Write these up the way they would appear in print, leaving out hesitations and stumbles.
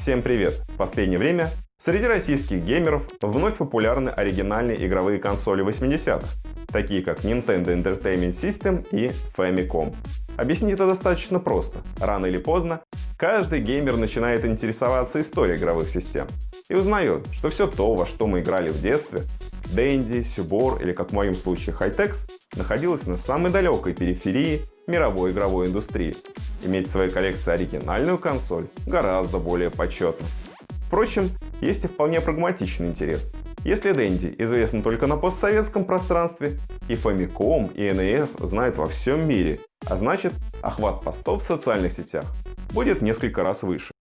Всем привет! В последнее время среди российских геймеров вновь популярны оригинальные игровые консоли 80-х, такие как Nintendo Entertainment System и Famicom. Объяснить это достаточно просто. Рано или поздно каждый геймер начинает интересоваться историей игровых систем и узнает, что все то, во что мы играли в детстве, Dendy, Subor или, как в моем случае, Hytex, находилось на самой далекой периферии мировой игровой индустрии. Иметь в своей коллекции оригинальную консоль гораздо более почетно. Впрочем, есть и вполне прагматичный интерес. Если Dendy известен только на постсоветском пространстве, и Famicom, и NES знают во всем мире, а значит, охват постов в социальных сетях будет в несколько раз выше.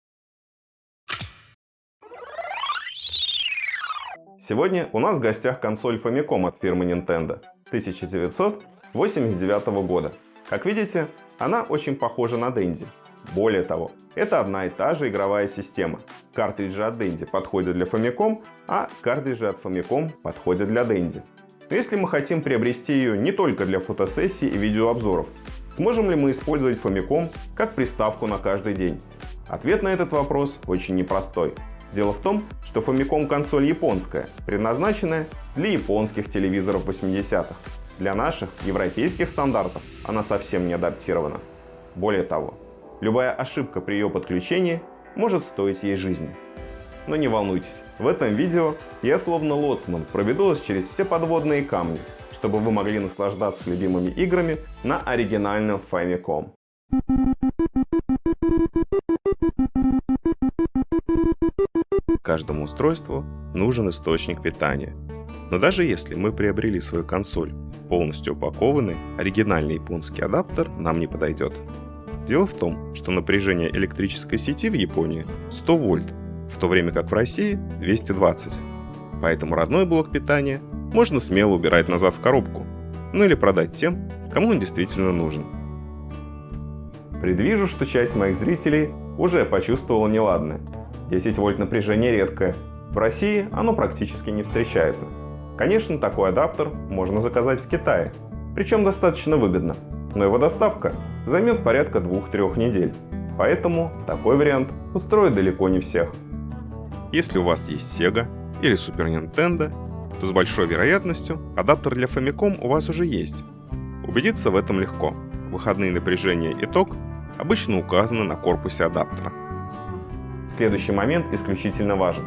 Сегодня у нас в гостях консоль Famicom от фирмы Nintendo 1989 года. Как видите, она очень похожа на Dendy. Более того, это одна и та же игровая система. Картриджи от Dendy подходят для Famicom, а картриджи от Famicom подходят для Dendy. Но если мы хотим приобрести ее не только для фотосессий и видеообзоров, сможем ли мы использовать Famicom как приставку на каждый день? Ответ на этот вопрос очень непростой. Дело в том, что Famicom консоль японская, предназначенная для японских телевизоров 80-х. Для наших европейских стандартов она совсем не адаптирована. Более того, любая ошибка при ее подключении может стоить ей жизни. Но не волнуйтесь, в этом видео я словно лоцман проведу вас через все подводные камни, чтобы вы могли наслаждаться любимыми играми на оригинальном Famicom. Каждому устройству нужен источник питания. Но даже если мы приобрели свою консоль полностью упакованный, оригинальный японский адаптер нам не подойдет. Дело в том, что напряжение электрической сети в Японии 100 вольт, в то время как в России 220. Поэтому родной блок питания можно смело убирать назад в коробку, ну или продать тем, кому он действительно нужен. Предвижу, что часть моих зрителей уже почувствовала неладное. 10 вольт напряжение редкое. В России оно практически не встречается. Конечно, такой адаптер можно заказать в Китае, причем достаточно выгодно, но его доставка займет порядка 2-3 недель, поэтому такой вариант устроит далеко не всех. Если у вас есть Sega или Super Nintendo, то с большой вероятностью адаптер для Famicom у вас уже есть. Убедиться в этом легко. Выходные напряжения и ток обычно указаны на корпусе адаптера. Следующий момент исключительно важен.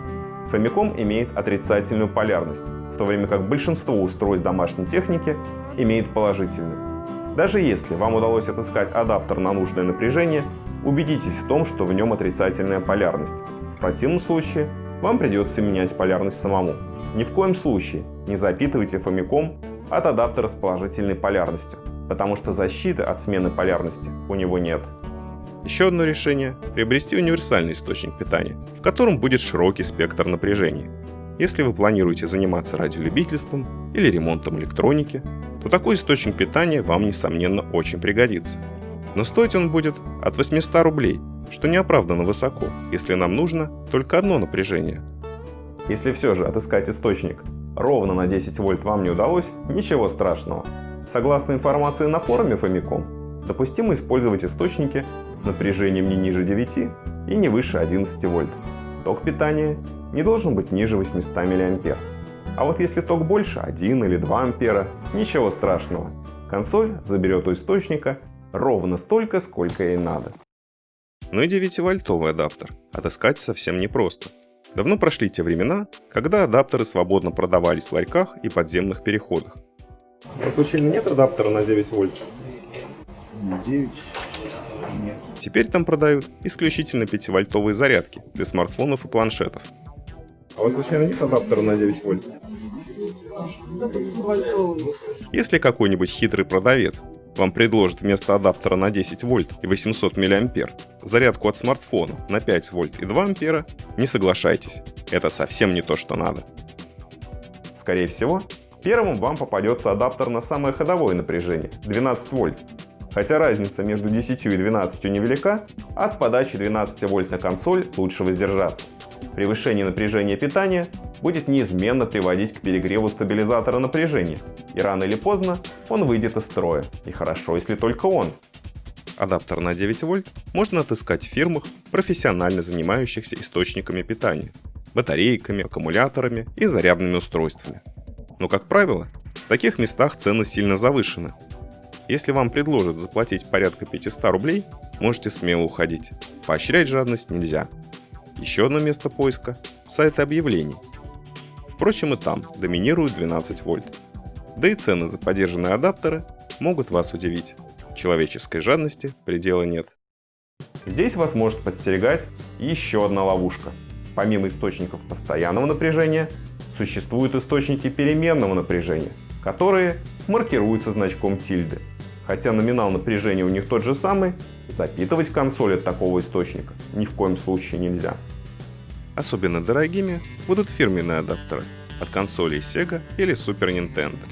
Famicom имеет отрицательную полярность, в то время как большинство устройств домашней техники имеет положительную. Даже если вам удалось отыскать адаптер на нужное напряжение, убедитесь в том, что в нем отрицательная полярность. В противном случае вам придется менять полярность самому. Ни в коем случае не запитывайте Famicom от адаптера с положительной полярностью, потому что защиты от смены полярности у него нет. Еще одно решение – приобрести универсальный источник питания, в котором будет широкий спектр напряжения. Если вы планируете заниматься радиолюбительством или ремонтом электроники, то такой источник питания вам, несомненно, очень пригодится. Но стоить он будет от 800 рублей, что неоправданно высоко, если нам нужно только одно напряжение. Если все же отыскать источник ровно на 10 вольт вам не удалось, ничего страшного. Согласно информации на форуме Famicom, допустимо использовать источники с напряжением не ниже 9 и не выше 11 вольт. Ток питания не должен быть ниже 800 мА. А вот если ток больше 1 или 2 ампера, ничего страшного. Консоль заберет у источника ровно столько, сколько ей надо. Но и 9-вольтовый адаптер отыскать совсем непросто. Давно прошли те времена, когда адаптеры свободно продавались в ларьках и подземных переходах. А случайно нет адаптера на 9 вольт? 9. Нет. Теперь там продают исключительно 5-вольтовые зарядки для смартфонов и планшетов. А у вас случайно нет адаптера на 9 вольт? Если какой-нибудь хитрый продавец вам предложит вместо адаптера на 10 вольт и 800 мА зарядку от смартфона на 5 вольт и 2 ампера, не соглашайтесь. Это совсем не то, что надо. Скорее всего, первым вам попадется адаптер на самое ходовое напряжение – 12 вольт. Хотя разница между 10 и 12 невелика, от подачи 12 вольт на консоль лучше воздержаться. Превышение напряжения питания будет неизменно приводить к перегреву стабилизатора напряжения, и рано или поздно он выйдет из строя, и хорошо, если только он. Адаптер на 9 вольт можно отыскать в фирмах, профессионально занимающихся источниками питания, батарейками, аккумуляторами и зарядными устройствами. Но, как правило, в таких местах цены сильно завышены. Если вам предложат заплатить порядка 500 рублей, можете смело уходить. Поощрять жадность нельзя. Еще одно место поиска – сайты объявлений. Впрочем, и там доминирует 12 вольт. Да и цены за подержанные адаптеры могут вас удивить. Человеческой жадности предела нет. Здесь вас может подстерегать еще одна ловушка. Помимо источников постоянного напряжения, существуют источники переменного напряжения, которые маркируются значком тильды. Хотя номинал напряжения у них тот же самый, запитывать консоль от такого источника ни в коем случае нельзя. Особенно дорогими будут фирменные адаптеры от консолей Sega или Super Nintendo.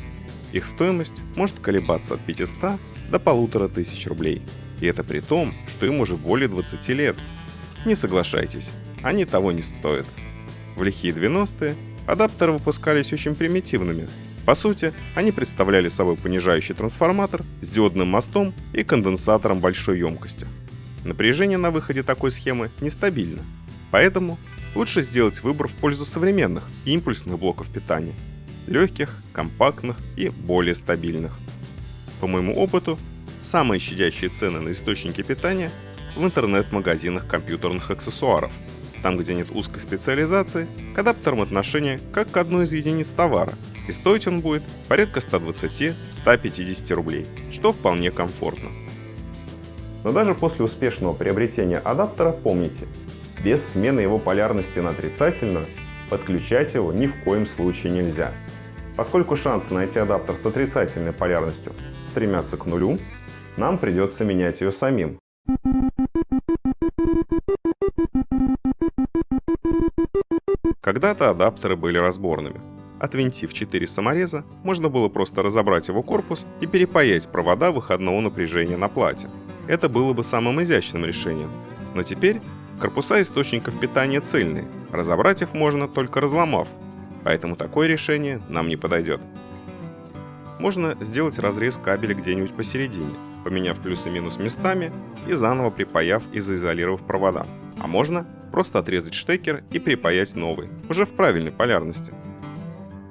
Их стоимость может колебаться от 500 до 1500 рублей. И это при том, что им уже более 20 лет. Не соглашайтесь, они того не стоят. В лихие 90-е адаптеры выпускались очень примитивными. По сути, они представляли собой понижающий трансформатор с диодным мостом и конденсатором большой емкости. Напряжение на выходе такой схемы нестабильно, поэтому лучше сделать выбор в пользу современных импульсных блоков питания. Легких, компактных и более стабильных. По моему опыту, самые щадящие цены на источники питания в интернет-магазинах компьютерных аксессуаров, там, где нет узкой специализации, к адаптерам отношение как к одной из единиц товара, и стоить он будет порядка 120-150 рублей, что вполне комфортно. Но даже после успешного приобретения адаптера помните, без смены его полярности на отрицательную подключать его ни в коем случае нельзя. Поскольку шансы найти адаптер с отрицательной полярностью стремятся к нулю, нам придется менять ее самим. Когда-то адаптеры были разборными. Отвинтив 4 самореза, можно было просто разобрать его корпус и перепаять провода выходного напряжения на плате. Это было бы самым изящным решением. Но теперь корпуса источников питания цельные, разобрать их можно только разломав, поэтому такое решение нам не подойдет. Можно сделать разрез кабеля где-нибудь посередине, поменяв плюс и минус местами и заново припаяв и заизолировав провода. А можно просто отрезать штекер и припаять новый, уже в правильной полярности.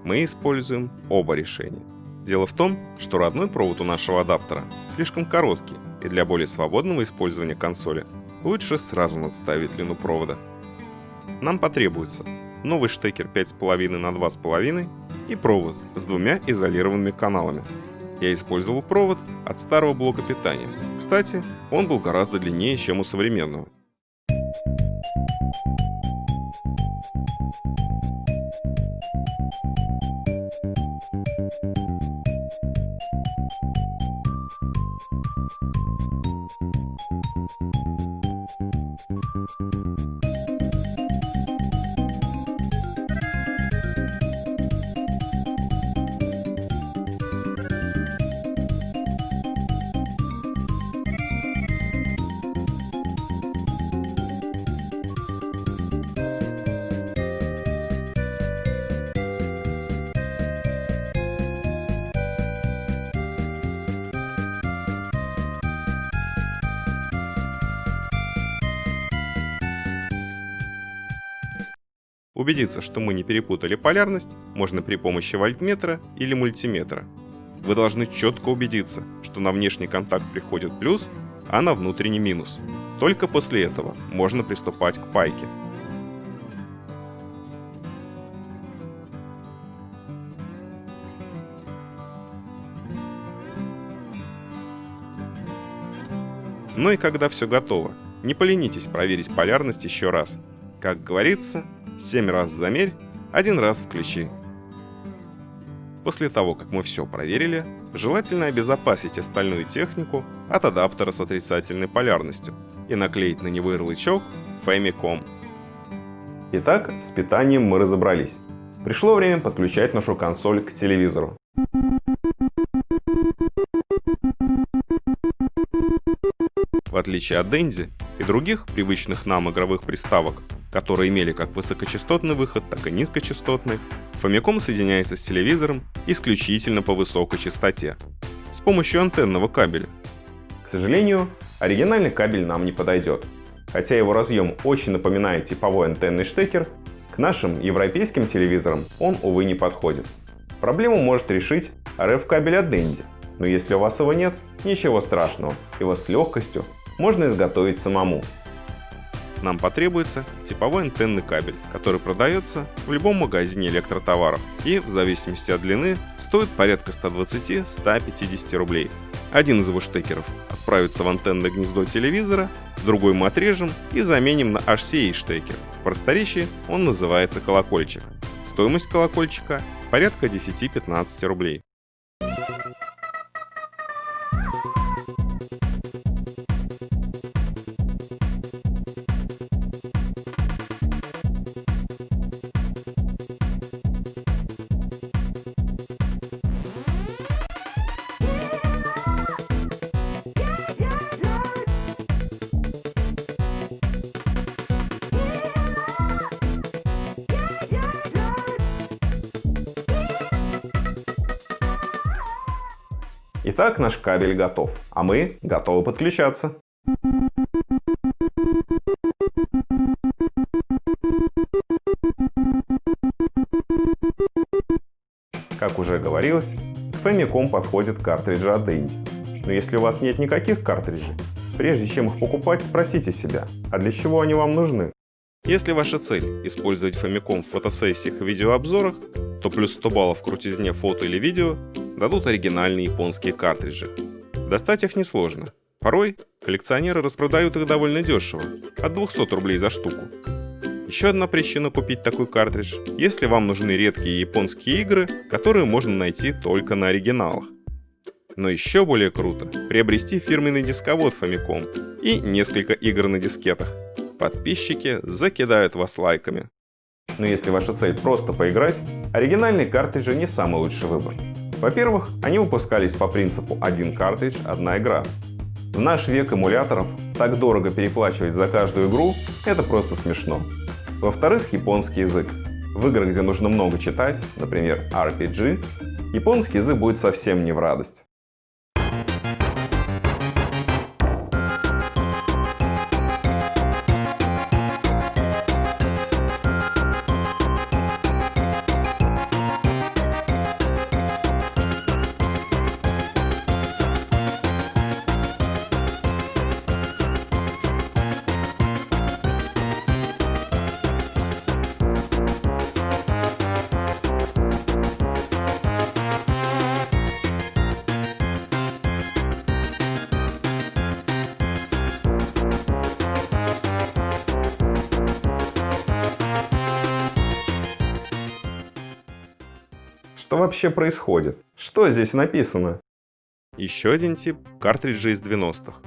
Мы используем оба решения. Дело в том, что родной провод у нашего адаптера слишком короткий, и для более свободного использования консоли лучше сразу надставить длину провода. Нам потребуется новый штекер 5,5 на 2,5 и провод с 2 изолированными каналами. Я использовал провод от старого блока питания. Кстати, он был гораздо длиннее, чем у современного. Убедиться, что мы не перепутали полярность, можно при помощи вольтметра или мультиметра. Вы должны четко убедиться, что на внешний контакт приходит плюс, а на внутренний минус. Только после этого можно приступать к пайке. Ну и когда все готово, не поленитесь проверить полярность еще раз. Как говорится, 7 раз замерь, 1 раз включи. После того, как мы все проверили, желательно обезопасить остальную технику от адаптера с отрицательной полярностью и наклеить на него ярлычок Famicom. Итак, с питанием мы разобрались. Пришло время подключать нашу консоль к телевизору. В отличие от Dendy и других привычных нам игровых приставок, которые имели как высокочастотный выход, так и низкочастотный, Famicom соединяется с телевизором исключительно по высокой частоте, с помощью антенного кабеля. К сожалению, Оригинальный кабель нам не подойдет. Хотя его разъем очень напоминает типовой антенный штекер, к нашим европейским телевизорам он, увы, не подходит. Проблему может решить RF-кабель от Dendy, но если у вас его нет, ничего страшного, его с легкостью можно изготовить самому. Нам потребуется типовой антенный кабель, который продается в любом магазине электротоваров и, в зависимости от длины, стоит порядка 120-150 рублей. Один из его штекеров отправится в антенное гнездо телевизора, другой мы отрежем и заменим на HCA штекер. В просторечии он называется колокольчик. Стоимость колокольчика порядка 10-15 рублей. Итак, наш кабель готов, а мы готовы подключаться. Как уже говорилось, к Famicom подходят картриджи от Dendy. Но если у вас нет никаких картриджей, прежде чем их покупать, спросите себя, а для чего они вам нужны? Если ваша цель – использовать Famicom в фотосессиях и видеообзорах, то плюс 100 баллов в крутизне фото или видео дадут оригинальные японские картриджи. Достать их несложно. Порой коллекционеры распродают их довольно дешево – от 200 рублей за штуку. Еще одна причина купить такой картридж – если вам нужны редкие японские игры, которые можно найти только на оригиналах. Но еще более круто – приобрести фирменный дисковод Famicom и несколько игр на дискетах. Подписчики закидают вас лайками. Но если ваша цель просто поиграть, оригинальные картриджи не самый лучший выбор. Во-первых, они выпускались по принципу «один картридж, одна игра». В наш век эмуляторов так дорого переплачивать за каждую игру – это просто смешно. Во-вторых, японский язык. В играх, где нужно много читать, например, RPG, японский язык будет совсем не в радость. Что вообще происходит? Что здесь написано? Еще один тип – картриджи из 90-х.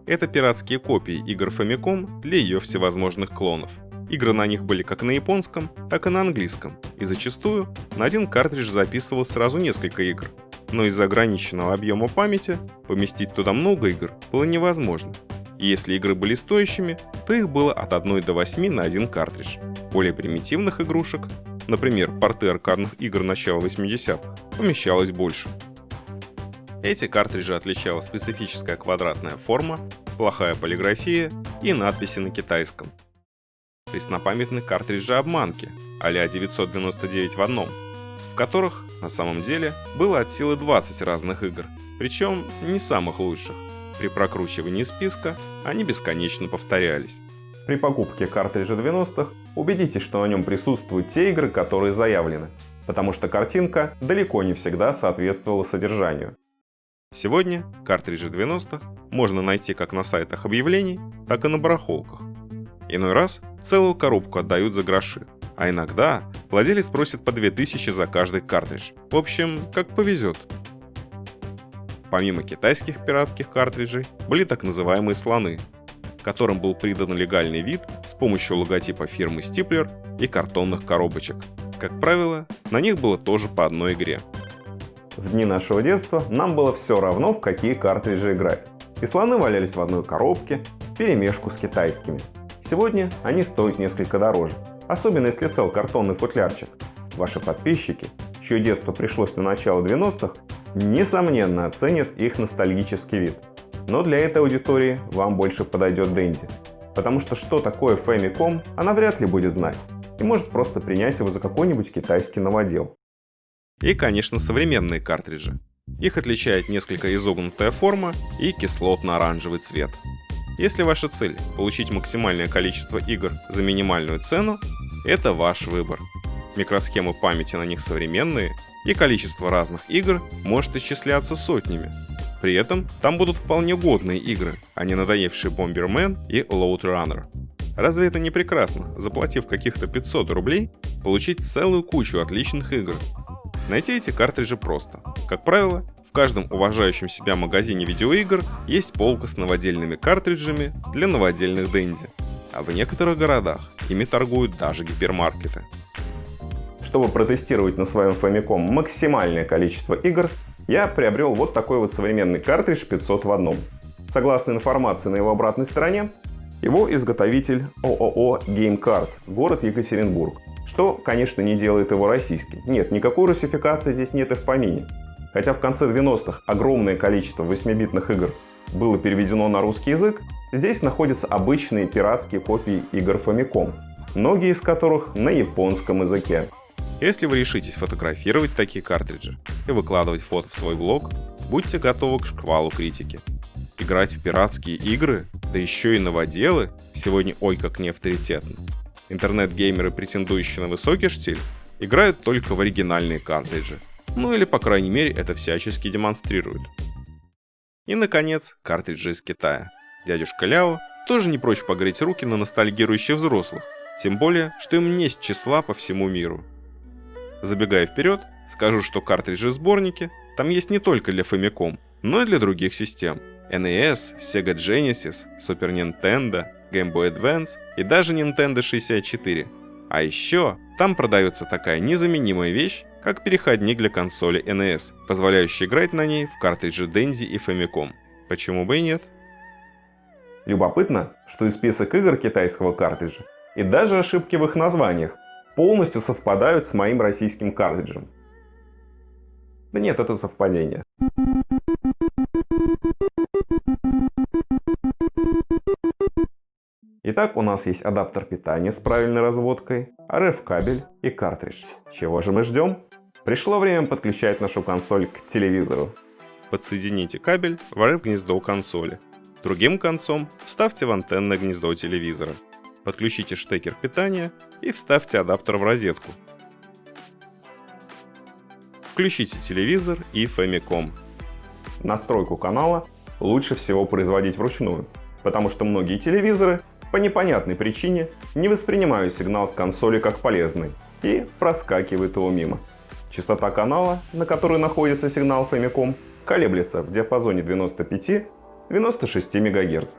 Это пиратские копии игр Famicom для ее всевозможных клонов. Игры на них были как на японском, так и на английском, и зачастую на один картридж записывалось сразу несколько игр. Но из-за ограниченного объема памяти поместить туда много игр было невозможно. И если игры были стоящими, то их было от 1 до 8 на один картридж. Более примитивных игрушек, например, порты аркадных игр начала 80-х, помещалось больше. Эти картриджи отличала специфическая квадратная форма, плохая полиграфия и надписи на китайском. Преснопамятны картриджи-обманки а-ля 999 в одном, в которых на самом деле было от силы 20 разных игр, причем не самых лучших. При прокручивании списка они бесконечно повторялись. При покупке картриджа 90-х убедитесь, что на нем присутствуют те игры, которые заявлены, потому что картинка далеко не всегда соответствовала содержанию. Сегодня картриджи 90-х можно найти как на сайтах объявлений, так и на барахолках. Иной раз целую коробку отдают за гроши, а иногда владелец просит по 2000 за каждый картридж. В общем, как повезет. Помимо китайских пиратских картриджей, были так называемые слоны, которым был придан легальный вид с помощью логотипа фирмы Стиплер и картонных коробочек. Как правило, на них было тоже по одной игре. В дни нашего детства нам было все равно, в какие картриджи играть. И слоны валялись в одной коробке, вперемешку с китайскими. Сегодня они стоят несколько дороже, особенно если цел картонный футлярчик. Ваши подписчики, чье детство пришлось на начало 90-х, несомненно оценят их ностальгический вид. Но для этой аудитории вам больше подойдет Dendy. Потому что такое Famicom, она вряд ли будет знать. И может просто принять его за какой-нибудь китайский новодел. И, конечно, современные картриджи. Их отличает несколько изогнутая форма и кислотно-оранжевый цвет. Если ваша цель – получить максимальное количество игр за минимальную цену, это ваш выбор. Микросхемы памяти на них современные, и количество разных игр может исчисляться сотнями. При этом там будут вполне годные игры, а не надоевшие Bomberman и Load Runner. Разве это не прекрасно, заплатив каких-то 500 рублей, получить целую кучу отличных игр? Найти эти картриджи просто. Как правило, в каждом уважающем себя магазине видеоигр есть полка с новодельными картриджами для новодельных Dendy. А в некоторых городах ими торгуют даже гипермаркеты. Чтобы протестировать на своем Famicom максимальное количество игр, я приобрел вот такой вот современный картридж 500 в одном. Согласно информации на его обратной стороне, его изготовитель ООО GameCard, город Екатеринбург, что, конечно, не делает его российским. Нет, никакой русификации здесь нет и в помине. Хотя в конце 90-х огромное количество 8-битных игр было переведено на русский язык, здесь находятся обычные пиратские копии игр Famicom, многие из которых на японском языке. Если вы решитесь фотографировать такие картриджи и выкладывать фото в свой блог, будьте готовы к шквалу критики. Играть в пиратские игры, да еще и новоделы, сегодня ой как не авторитетно. Интернет-геймеры, претендующие на высокий штиль, играют только в оригинальные картриджи. Ну или, по крайней мере, это всячески демонстрируют. И, наконец, картриджи из Китая. Дядюшка Ляо тоже не прочь погреть руки на ностальгирующих взрослых, тем более, что им несть числа по всему миру. Забегая вперед, скажу, что картриджи-сборники там есть не только для Famicom, но и для других систем. NES, Sega Genesis, Super Nintendo, Game Boy Advance и даже Nintendo 64. А еще там продается такая незаменимая вещь, как переходник для консоли NES, позволяющий играть на ней в картриджи Dendy и Famicom. Почему бы и нет? Любопытно, что и список игр китайского картриджа, и даже ошибки в их названиях полностью совпадают с моим российским картриджем. Да нет, это совпадение. Итак, у нас есть адаптер питания с правильной разводкой, RF-кабель и картридж. Чего же мы ждем? Пришло время подключать нашу консоль к телевизору. Подсоедините кабель в RF-гнездо консоли. Другим концом вставьте в антенное гнездо телевизора. Подключите штекер питания и вставьте адаптер в розетку. Включите телевизор и Famicom. Настройку канала лучше всего производить вручную, потому что многие телевизоры по непонятной причине не воспринимают сигнал с консоли как полезный и проскакивают его мимо. Частота канала, на которой находится сигнал Famicom, колеблется в диапазоне 95-96 МГц.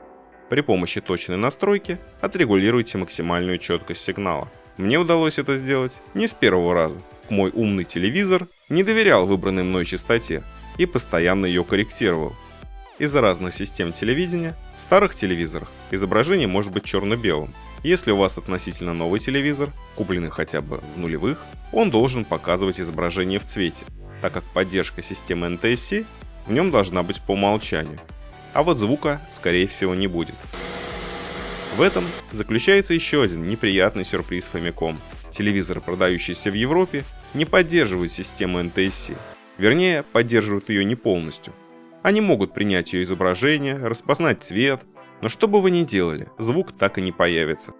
При помощи точной настройки отрегулируйте максимальную четкость сигнала. Мне удалось это сделать не с первого раза. Мой умный телевизор не доверял выбранной мной частоте и постоянно ее корректировал. Из-за разных систем телевидения в старых телевизорах изображение может быть черно-белым. Если у вас относительно новый телевизор, купленный хотя бы в нулевых, он должен показывать изображение в цвете, так как поддержка системы NTSC в нем должна быть по умолчанию. А вот звука, скорее всего, не будет. В этом заключается еще один неприятный сюрприз Famicom. Телевизоры, продающиеся в Европе, не поддерживают систему NTSC. Вернее, поддерживают ее не полностью. Они могут принять ее изображение, распознать цвет, но что бы вы ни делали, звук так и не появится.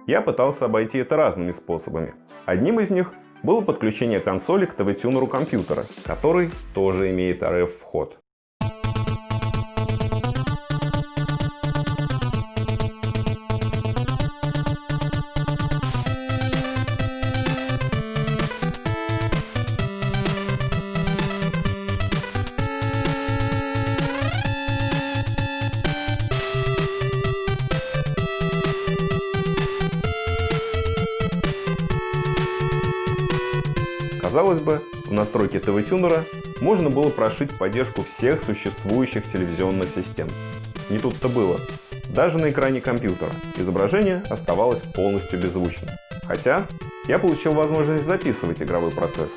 Я пытался обойти это разными способами. Одним из них было подключение консоли к ТВ-тюнеру компьютера, который тоже имеет RF-вход. Казалось бы, в настройке ТВ-тюнера можно было прошить поддержку всех существующих телевизионных систем. Не тут-то было. Даже на экране компьютера изображение оставалось полностью беззвучным. Хотя я получил возможность записывать игровой процесс.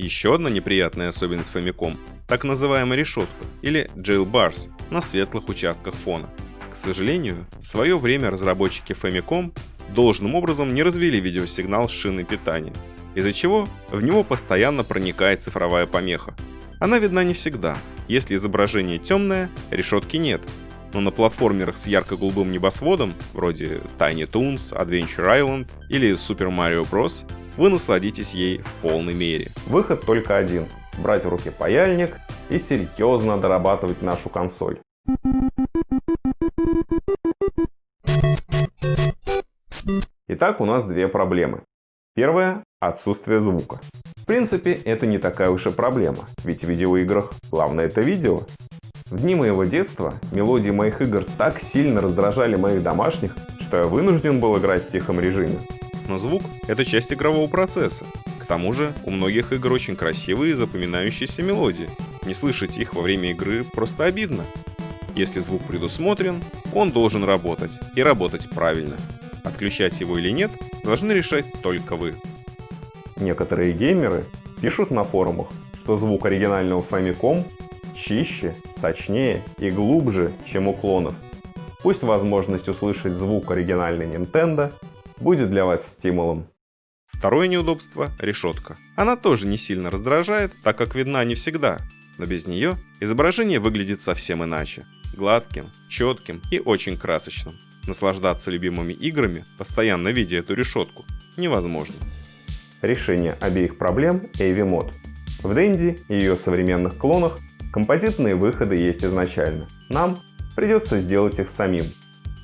Еще одна неприятная особенность Famicom – так называемая решетка или jailbars на светлых участках фона. К сожалению, в свое время разработчики Famicom должным образом не развели видеосигнал с шиной питания, из-за чего в него постоянно проникает цифровая помеха. Она видна не всегда. Если изображение темное, решетки нет. Но на платформерах с ярко-голубым небосводом, вроде Tiny Toons, Adventure Island или Super Mario Bros., вы насладитесь ей в полной мере. Выход только один – брать в руки паяльник и серьезно дорабатывать нашу консоль. Итак, у нас две проблемы. Первая – отсутствие звука. В принципе, это не такая уж и проблема, ведь в видеоиграх главное – это видео. В дни моего детства мелодии моих игр так сильно раздражали моих домашних, что я вынужден был играть в тихом режиме. Но звук – это часть игрового процесса. К тому же, у многих игр очень красивые и запоминающиеся мелодии. Не слышать их во время игры просто обидно. Если звук предусмотрен, он должен работать, и работать правильно. Отключать его или нет, должны решать только вы. Некоторые геймеры пишут на форумах, что звук оригинального Famicom чище, сочнее и глубже, чем у клонов. Пусть возможность услышать звук оригинальной Nintendo будет для вас стимулом. Второе неудобство – решетка. Она тоже не сильно раздражает, так как видна не всегда, но без нее изображение выглядит совсем иначе. Гладким, четким и очень красочным. Наслаждаться любимыми играми, постоянно видя эту решетку, невозможно. Решение обеих проблем – AV Mod. В Dendy и ее современных клонах композитные выходы есть изначально. Нам придется сделать их самим.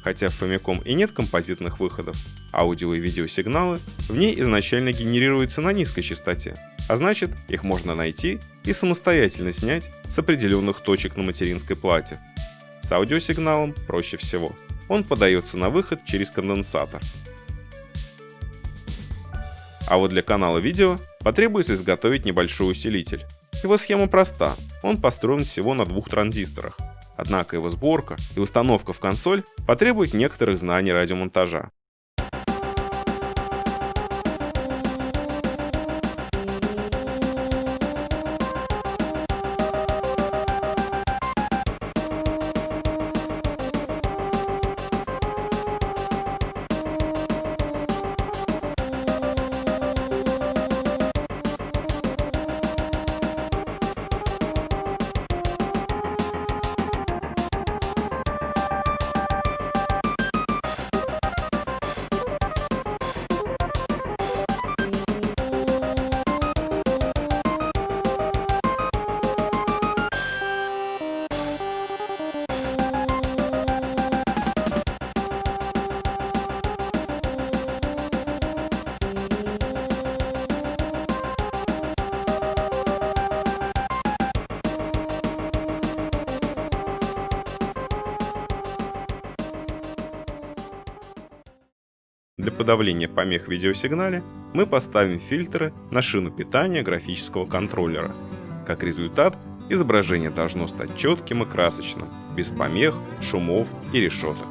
Хотя в Famicom и нет композитных выходов, аудио и видеосигналы в ней изначально генерируются на низкой частоте, а значит, их можно найти и самостоятельно снять с определенных точек на материнской плате. С аудиосигналом проще всего. Он подается на выход через конденсатор. А вот для канала видео потребуется изготовить небольшой усилитель. Его схема проста, он построен всего на 2 транзисторах. Однако его сборка и установка в консоль потребует некоторых знаний радиомонтажа. Для подавления помех в видеосигнале мы поставим фильтры на шину питания графического контроллера. Как результат, изображение должно стать четким и красочным, без помех, шумов и решеток.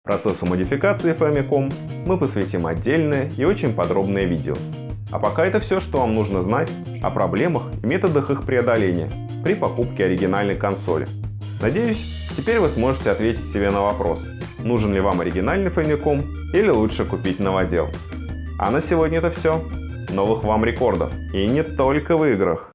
Процессу модификации Famicom мы посвятим отдельное и очень подробное видео. А пока это все, что вам нужно знать о проблемах и методах их преодоления при покупке оригинальной консоли. Надеюсь, теперь вы сможете ответить себе на вопрос, нужен ли вам оригинальный Famicom или лучше купить новодел. А на сегодня это все. Новых вам рекордов, и не только в играх!